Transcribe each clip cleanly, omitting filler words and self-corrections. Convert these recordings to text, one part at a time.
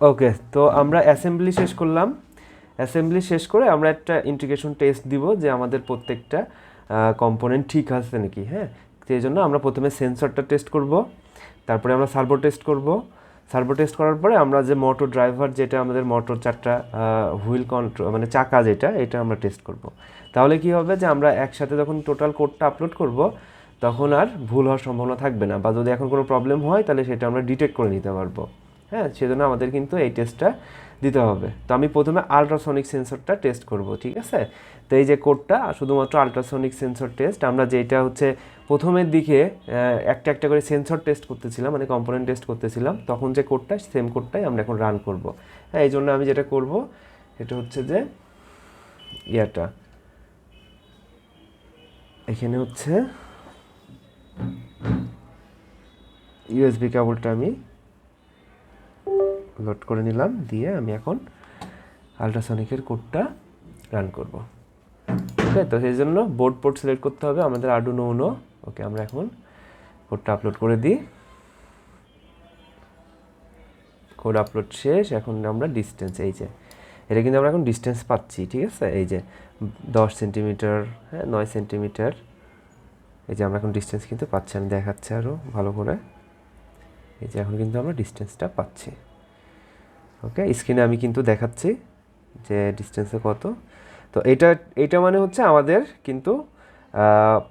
ওকে, তো আমরা অ্যাসেম্বলি শেষ করলাম। অ্যাসেম্বলি শেষ করে আমরা একটা ইন্টিগ্রেশন টেস্ট দিব যে আমাদের প্রত্যেকটা কম্পোনেন্ট ঠিক আছে নাকি। হ্যাঁ, সেই জন্য আমরা প্রথমে সেন্সরটা টেস্ট করব, তারপরে আমরা সার্ভো টেস্ট করব। সার্ভো টেস্ট করার পরে আমরা যে মোটর ড্রাইভার, যেটা আমাদের মোটর চারটা হুইল কন্ট্রোল মানে চাকা যেটা, এটা আমরা টেস্ট করব। তাহলে কি হবে যে আমরা একসাথে যখন টোটাল কোডটা আপলোড করব তখন আর ভুল হওয়ার সম্ভাবনা থাকবে না, বা যদি এখন কোনো প্রবলেম হয় তাহলে সেটা আমরা ডিটেক্ট করে নিতে পারবো। হ্যাঁ, সেজন্য আমাদের কিন্তু এই টেস্টটা দিতে হবে। তো আমি প্রথমে আলট্রাসনিক সেন্সরটা টেস্ট করব, ঠিক আছে। তো এই যে কোডটা শুধুমাত্র আলট্রাসনিক সেন্সর টেস্ট, আমরা যেটা হচ্ছে প্রথমের দিকে একটা একটা করে সেন্সর টেস্ট করতেছিলাম, মানে কম্পোনেন্ট টেস্ট করতেছিলাম, তখন যে কোডটা সেম কোডটাই আমরা এখন রান করব। হ্যাঁ, এই জন্য আমি যেটা করব এটা হচ্ছে যে ইয়াটা এখানে হচ্ছে ইউএসবি কেবলটা আমি লোড করে নিলাম, দিয়ে আমি এখন আলট্রাসনিকের কোডটা রান করব। ওকে, তো সেই জন্য বোর্ড পোর্ট সিলেক্ট করতে হবে আমাদের আরডুইনো উনো। ওকে, আমরা এখন কোডটা আপলোড করে দিই। কোড আপলোড শেষ। এখন আমরা ডিস্টেন্স, এই যে এটা কিন্তু আমরা এখন ডিস্টেন্স পাচ্ছি, ঠিক আছে। এই যে 10 সেন্টিমিটার, হ্যাঁ 9 সেন্টিমিটার, এই যে আমরা এখন ডিস্টেন্স কিন্তু পাচ্ছি। আমি দেখাচ্ছি আরও ভালো করে। এই যে এখন কিন্তু আমরা ডিস্টেন্সটা পাচ্ছি। ওকে, স্ক্রিনে আমি কিন্তু দেখাচ্ছি যে ডিস্টেন্সে কত। তো এটা মানে হচ্ছে আমাদের কিন্তু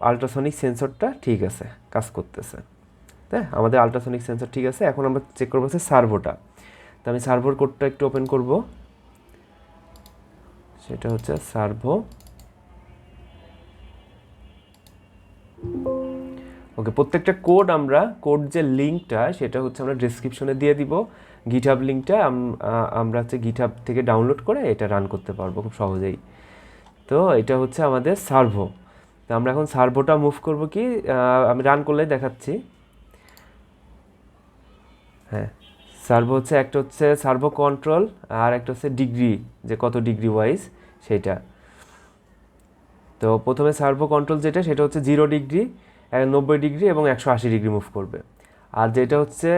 আলট্রাসনিক সেন্সরটা ঠিক আছে, কাজ করতেছে। হ্যাঁ, আমাদের আলট্রাসনিক সেন্সর ঠিক আছে। এখন আমরা চেক করবো হচ্ছে সার্ভোটা। তো আমি সার্ভোর কোডটা একটু ওপেন করব, সেটা হচ্ছে সার্ভো। ওকে, প্রত্যেকটা কোড যে লিঙ্কটা সেটা হচ্ছে আমরা ডেসক্রিপশনে দিয়ে দিব। গিটহাব লিঙ্কটা আমরা হচ্ছে গিটহাব থেকে ডাউনলোড করে এটা রান করতে পারবো খুব সহজেই। তো এটা হচ্ছে আমাদের সার্ভো। তো আমরা এখন সার্ভোটা মুভ করব কি, আমি রান করলেই দেখাচ্ছি। হ্যাঁ, সার্ভো হচ্ছে একটা হচ্ছে সার্ভো কন্ট্রোল, আর একটা হচ্ছে ডিগ্রি, যে কত ডিগ্রি ওয়াইজ সেটা। তো প্রথমে সার্ভো কন্ট্রোল যেটা, সেটা হচ্ছে 0 ডিগ্রি, 90 ডিগ্রি এবং 180 ডিগ্রি মুভ করবে। আর যেটা হচ্ছে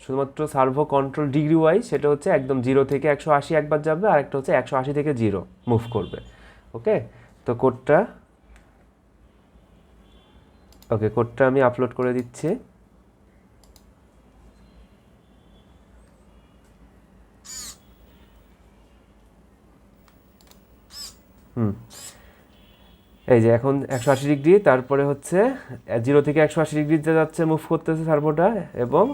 শুধুমাত্র সার্ভো কন্ট্রোল ডিগ্রি ওয়াইজ, সেটা হচ্ছে একদম 0 থেকে 180 একবার যাবে, আর একটা হচ্ছে 180 থেকে 0 মুভ করবে। ওকে, তো কোডটা আমি আপলোড করে দিচ্ছি। এই যে এখন 180 ডিগ্রি, তারপরে হচ্ছে 0 থেকে 180 ডিগ্রিতে যাচ্ছে, মুভ করতেছে সার্ভোটা, এবং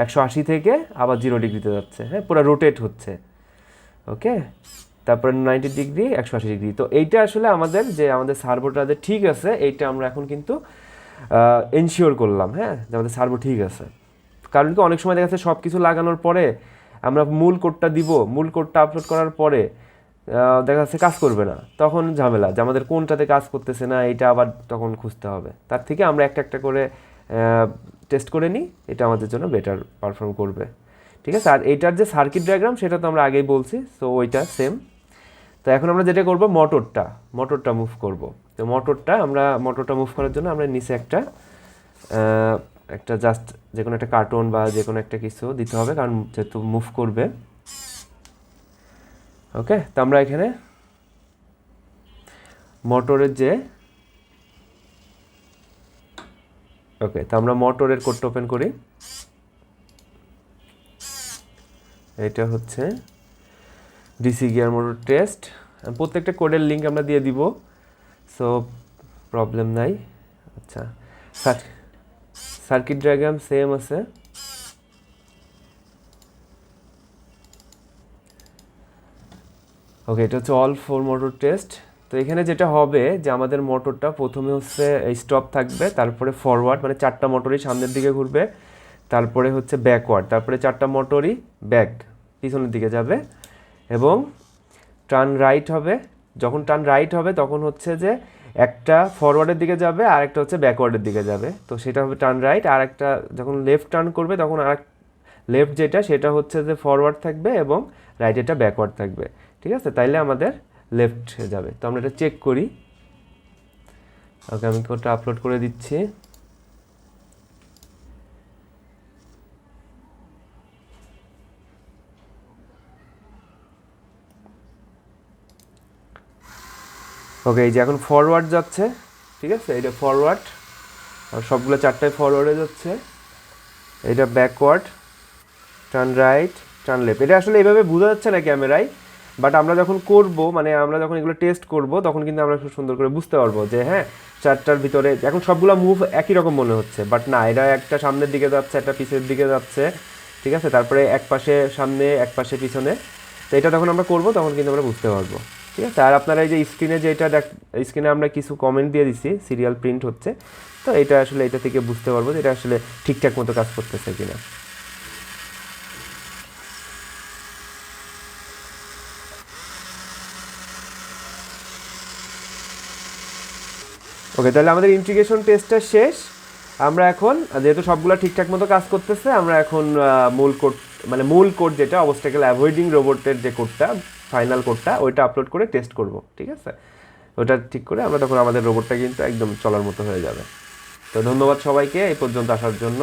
180 থেকে আবার 0 ডিগ্রিতে যাচ্ছে। হ্যাঁ, পুরো রোটেট হচ্ছে। ওকে, তারপরে 90 ডিগ্রি, 180 ডিগ্রি। তো এইটা আসলে আমাদের সার্ভোটা যে ঠিক আছে, এইটা আমরা এখন কিন্তু এনশিওর করলাম, হ্যাঁ, যে আমাদের সার্ভো ঠিক আছে। কারণ কি অনেক সময় দেখা যাচ্ছে সব কিছু লাগানোর পরে আমরা মূল কোডটা আপলোড করার পরে দেখা যাচ্ছে কাজ করবে না, তখন ঝামেলা যে আমাদের কোনটাতে কাজ করতেছে না, এটা আবার তখন খুঁজতে হবে। তার থেকে আমরা একটা একটা করে টেস্ট করে নিই, এটা আমাদের জন্য বেটার পারফর্ম করবে, ঠিক আছে। আর এটার যে সার্কিট ডায়াগ্রাম সেটা তো আমরা আগেই বলছি, সো ওইটা সেম। তো এখন আমরা যেটা করব, মোটরটা মুভ করব। তো মোটরটা মুভ করার জন্য আমরা নিচে একটা জাস্ট যে কোনো একটা কার্টুন বা যে কোনো একটা কিছু দিতে হবে, কারণ যেহেতু মুভ করবে। ওকে, তো আমরা এখানে মোটরের মোটরের কোডটা ওপেন করি। এটা হচ্ছে ডিসি গিয়ার মোটর টেস্ট। প্রত্যেকটা কোডের লিঙ্ক আমরা দিয়ে দিব, সো প্রবলেম নাই। আচ্ছা, সার্কিট ডায়াগ্রাম সেম আছে। ওকে, এটা হচ্ছে অল 4 মোটর টেস্ট। তো এখানে যেটা হবে যে আমাদের মোটরটা প্রথমে হচ্ছে স্টপ থাকবে, তারপরে ফরওয়ার্ড, মানে 4টা মোটরই সামনের দিকে ঘুরবে, তারপরে হচ্ছে ব্যাকওয়ার্ড, তারপরে 4টা মোটরই ব্যাক পিছনের দিকে যাবে, এবং টার্ন রাইট হবে। যখন টার্ন রাইট হবে তখন হচ্ছে যে একটা ফরওয়ার্ডের দিকে যাবে আর একটা হচ্ছে ব্যাকওয়ার্ডের দিকে যাবে, তো সেটা হবে টার্ন রাইট। আর একটা যখন লেফট টার্ন করবে তখন লেফট যেটা সেটা হচ্ছে যে ফরওয়ার্ড থাকবে, এবং রাইট এটা ব্যাকওয়ার্ড থাকবে, ঠিক আছে। তাইলে আমাদের লেফট যাবে। তো আমরা এটা চেক করি। ওকে, আমি কোডটা আপলোড করে দিচ্ছি। ওকে, এই যে এখন ফরওয়ার্ড যাচ্ছে, ঠিক আছে, এটা ফরওয়ার্ড, আর সবগুলো 4টায় ফরওয়ার্ডে যাচ্ছে। এটা backward, turn right, turn left. এটা আসলে এইভাবে বোঝা যাচ্ছে না ক্যামেরায়, বাট আমরা যখন করব, মানে আমরা যখন এগুলো টেস্ট করব, তখন কিন্তু আমরা খুব সুন্দর করে বুঝতে পারবো যে হ্যাঁ 4টার ভিতরে এখন সবগুলো মুভ একই রকম মনে হচ্ছে, বাট না, এটা একটা সামনের দিকে যাচ্ছে, একটা পিছের দিকে যাচ্ছে, ঠিক আছে, তারপরে এক পাশে সামনে, এক পাশে পিছনে। তো এটা যখন আমরা করব তখন কিন্তু আমরা বুঝতে পারবো, ঠিক আছে। আর আপনারা এই যে স্ক্রিনে যেটা স্ক্রিনে আমরা কিছু কমেন্ট দিয়ে দিচ্ছি, সিরিয়াল প্রিন্ট হচ্ছে, তো এটা আসলে এটা থেকে বুঝতে পারবো যে এটা আসলে ঠিকঠাক মতো কাজ করতেছে কিনা। ওকে, তাহলে আমাদের ইন্টিগ্রেশন টেস্টটা শেষ। আমরা এখন যেহেতু সবগুলো ঠিকঠাক মতো কাজ করতেছে, আমরা এখন মূল কোড, মানে মূল কোড যেটা অবস্টাকেল অ্যাভয়েডিং রোবটের যে কোডটা, ফাইনাল কোডটা, ওইটা আপলোড করে টেস্ট করব, ঠিক আছে। ওটা ঠিক করে আমরা তখন আমাদের রোবটটা কিন্তু একদম চলার মতো হয়ে যাবে। তো ধন্যবাদ সবাইকে এই পর্যন্ত আসার জন্য।